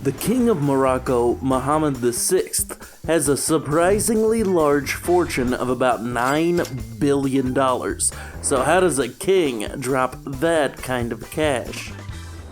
The King of Morocco, Mohammed VI, has a surprisingly large fortune of about $9 billion. So how does a king drop that kind of cash?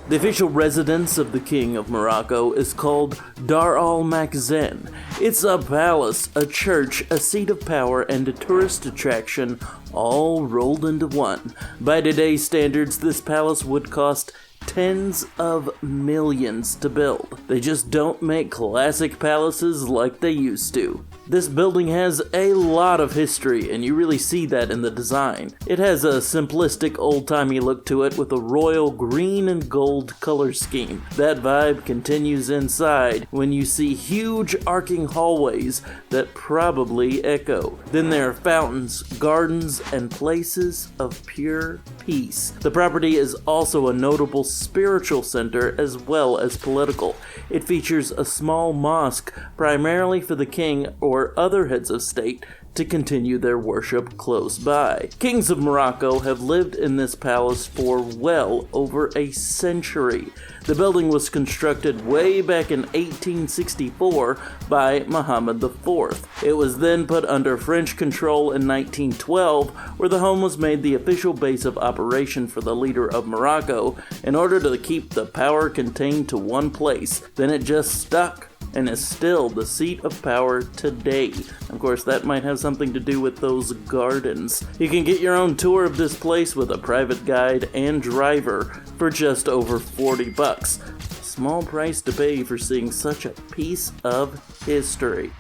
The official residence of the King of Morocco is called Dar al-Makhzen. It's a palace, a church, a seat of power, and a tourist attraction all rolled into one. By today's standards, this palace would cost tens of millions to build. They just don't make classic palaces like they used to. This building has a lot of history, and you really see that in the design. It has a simplistic old-timey look to it with a royal green and gold color scheme. That vibe continues inside when you see huge arcing hallways that probably echo. Then there are fountains, gardens, and places of pure peace. The property is also a notable spiritual center as well as political. It features a small mosque primarily for the king or other heads of state to continue their worship close by. Kings of Morocco have lived in this palace for well over a century. The building was constructed way back in 1864 by Mohammed IV. It was then put under French control in 1912, where the home was made the official base of operation for the leader of Morocco in order to keep the power contained to one place. Then it just stuck and is still the seat of power today. Of course, that might have something to do with those gardens. You can get your own tour of this place with a private guide and driver for just over $40. Small price to pay for seeing such a piece of history.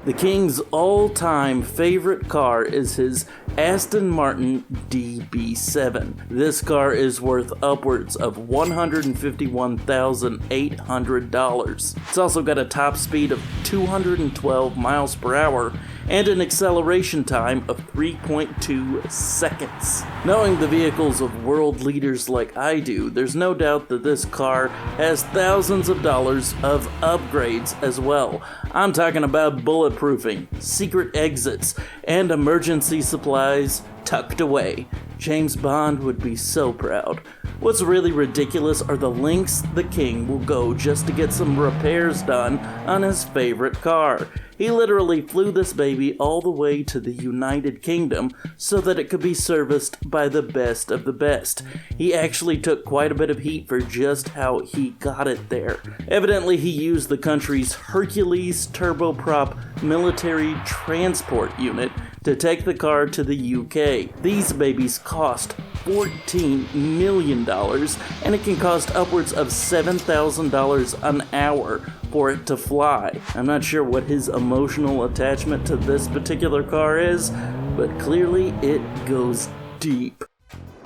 The king's all-time favorite car is his Aston Martin DB7. This car is worth upwards of $151,800. It's also got a top speed of 212 miles per hour and an acceleration time of 3.2 seconds. Knowing the vehicles of world leaders like I do, there's no doubt that this car has thousands of dollars of upgrades as well. I'm talking about bulletproofing, secret exits, and emergency supplies tucked away. James Bond would be so proud. What's really ridiculous are the lengths the king will go just to get some repairs done on his favorite car. He literally flew this baby all the way to the United Kingdom so that it could be serviced by the best of the best. He actually took quite a bit of heat for just how he got it there. Evidently, he used the country's Hercules turboprop military transport unit to take the car to the UK. These babies cost $14 million, and it can cost upwards of $7,000 an hour for it to fly. I'm not sure what his emotional attachment to this particular car is, but clearly it goes deep.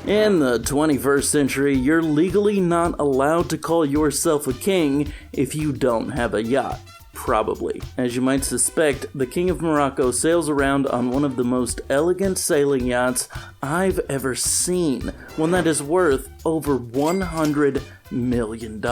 In the 21st century, you're legally not allowed to call yourself a king if you don't have a yacht. Probably. As you might suspect, the King of Morocco sails around on one of the most elegant sailing yachts I've ever seen, one that is worth over $100 million.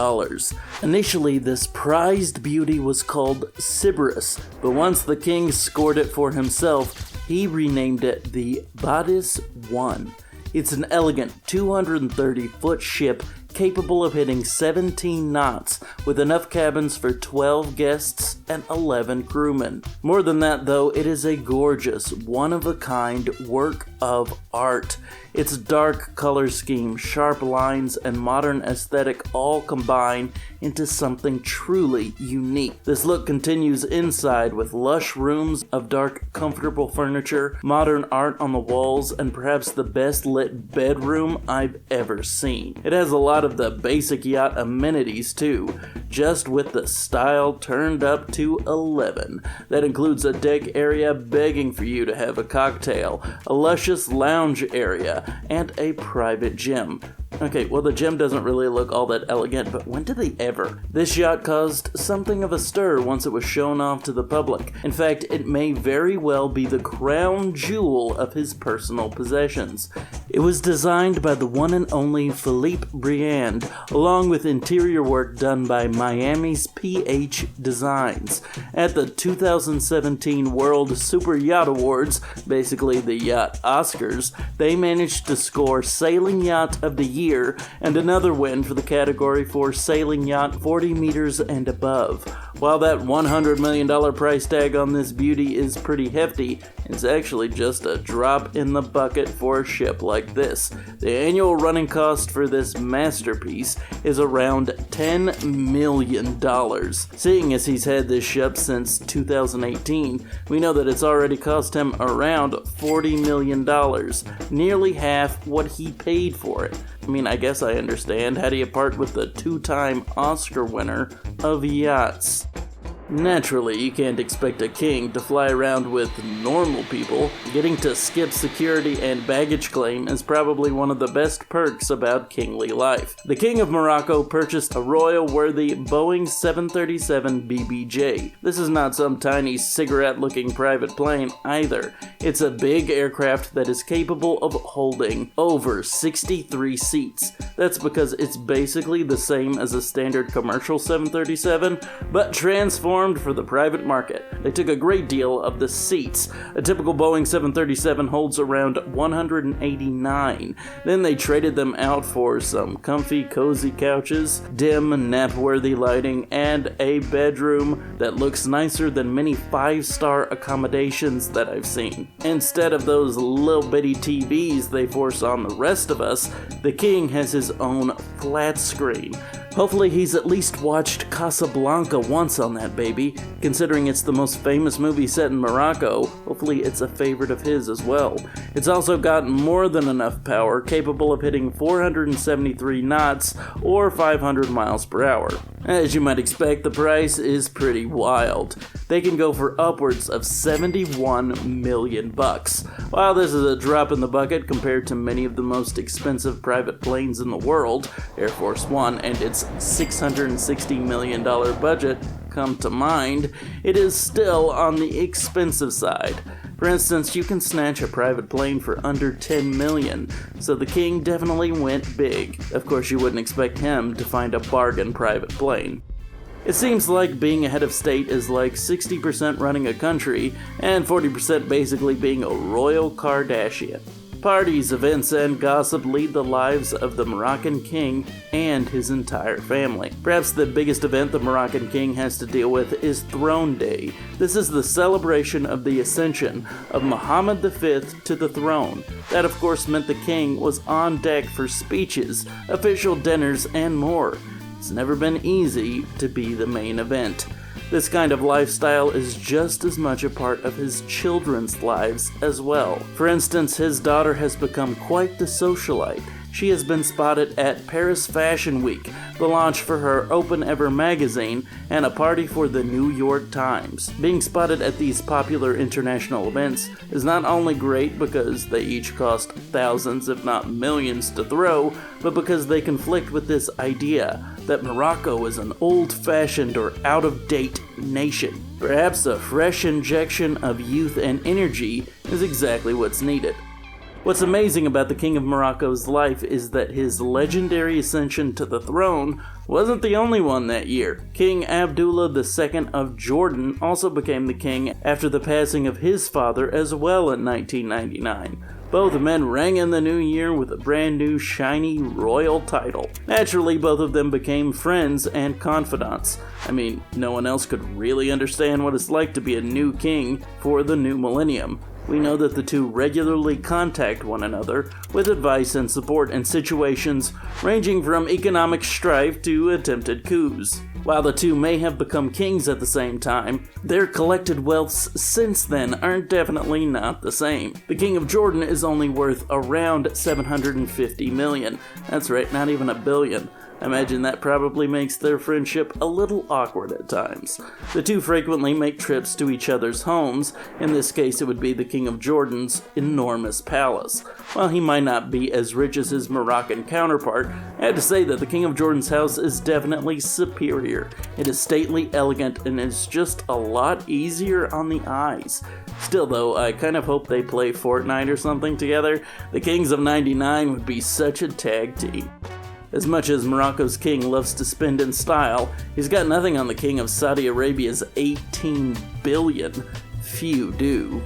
Initially, this prized beauty was called Sybaris, but once the king scored it for himself, he renamed it the Badis 1. It's an elegant 230-foot ship capable of hitting 17 knots with enough cabins for 12 guests and 11 crewmen. More than that though, it is a gorgeous, one-of-a-kind work of art. Its dark color scheme, sharp lines, and modern aesthetic all combine into something truly unique. This look continues inside with lush rooms of dark, comfortable furniture, modern art on the walls, and perhaps the best lit bedroom I've ever seen. It has a lot of the basic yacht amenities too, just with the style turned up to 11. That includes a deck area begging for you to have a cocktail, a luscious lounge area, and a private gym. Okay, well the gym doesn't really look all that elegant, but when did they ever? This yacht caused something of a stir once it was shown off to the public. In fact, it may very well be the crown jewel of his personal possessions. It was designed by the one and only Philippe Briand, along with interior work done by Miami's PH Designs. At the 2017 World Super Yacht Awards, basically the Yacht Oscars, they managed to score Sailing Yacht of the Year year, and another win for the category for sailing yacht 40 meters and above. While that $100 million price tag on this beauty is pretty hefty, it's actually just a drop in the bucket for a ship like this. The annual running cost for this masterpiece is around $10 million. Seeing as he's had this ship since 2018, we know that it's already cost him around $40 million, nearly half what he paid for it. I mean, I guess I understand. How do you part with the two-time Oscar winner of yachts? Naturally, you can't expect a king to fly around with normal people. Getting to skip security and baggage claim is probably one of the best perks about kingly life. The King of Morocco purchased a royal-worthy Boeing 737 BBJ. This is not some tiny cigarette-looking private plane either. It's a big aircraft that is capable of holding over 63 seats. That's because it's basically the same as a standard commercial 737, but transformed for the private market. They took a great deal of the seats. A typical Boeing 737 holds around 189. Then they traded them out for some comfy, cozy couches, dim, nap-worthy lighting, and a bedroom that looks nicer than many 5-star accommodations that I've seen. Instead of those little bitty TVs they force on the rest of us, the king has his own flat screen. Hopefully he's at least watched Casablanca once on that baby. Considering it's the most famous movie set in Morocco, hopefully it's a favorite of his as well. It's also got more than enough power, capable of hitting 473 knots or 500 miles per hour. As you might expect, the price is pretty wild. They can go for upwards of $71 million. While this is a drop in the bucket compared to many of the most expensive private planes in the world, Air Force One and its $660 million budget come to mind, it is still on the expensive side. For instance, you can snatch a private plane for under $10 million, so the king definitely went big. Of course, you wouldn't expect him to find a bargain private plane. It seems like being a head of state is like 60% running a country and 40% basically being a royal Kardashian. Parties, events, and gossip lead the lives of the Moroccan king and his entire family. Perhaps the biggest event the Moroccan king has to deal with is Throne Day. This is the celebration of the ascension of Mohammed V to the throne. That, of course, meant the king was on deck for speeches, official dinners, and more. It's never been easy to be the main event. This kind of lifestyle is just as much a part of his children's lives as well. For instance, his daughter has become quite the socialite. She has been spotted at Paris Fashion Week, the launch for her Open Ever magazine, and a party for the New York Times. Being spotted at these popular international events is not only great because they each cost thousands if not millions to throw, but because they conflict with this idea that Morocco is an old-fashioned or out-of-date nation. Perhaps a fresh injection of youth and energy is exactly what's needed. What's amazing about the King of Morocco's life is that his legendary ascension to the throne wasn't the only one that year. King Abdullah II of Jordan also became the king after the passing of his father as well in 1999. Both men rang in the new year with a brand new shiny royal title. Naturally, both of them became friends and confidants. I mean, no one else could really understand what it's like to be a new king for the new millennium. We know that the two regularly contact one another with advice and support in situations ranging from economic strife to attempted coups. While the two may have become kings at the same time, their collected wealths since then are definitely not the same. The King of Jordan is only worth around $750 million. That's right, not even $1 billion. I imagine that probably makes their friendship a little awkward at times. The two frequently make trips to each other's homes. In this case, it would be the King of Jordan's enormous palace. While he might not be as rich as his Moroccan counterpart, I have to say that the King of Jordan's house is definitely superior. It is stately, elegant, and it's just a lot easier on the eyes. Still though, I kind of hope they play Fortnite or something together. The Kings of 99 would be such a tag team. As much as Morocco's king loves to spend in style, he's got nothing on the king of Saudi Arabia's $18 billion. Few do.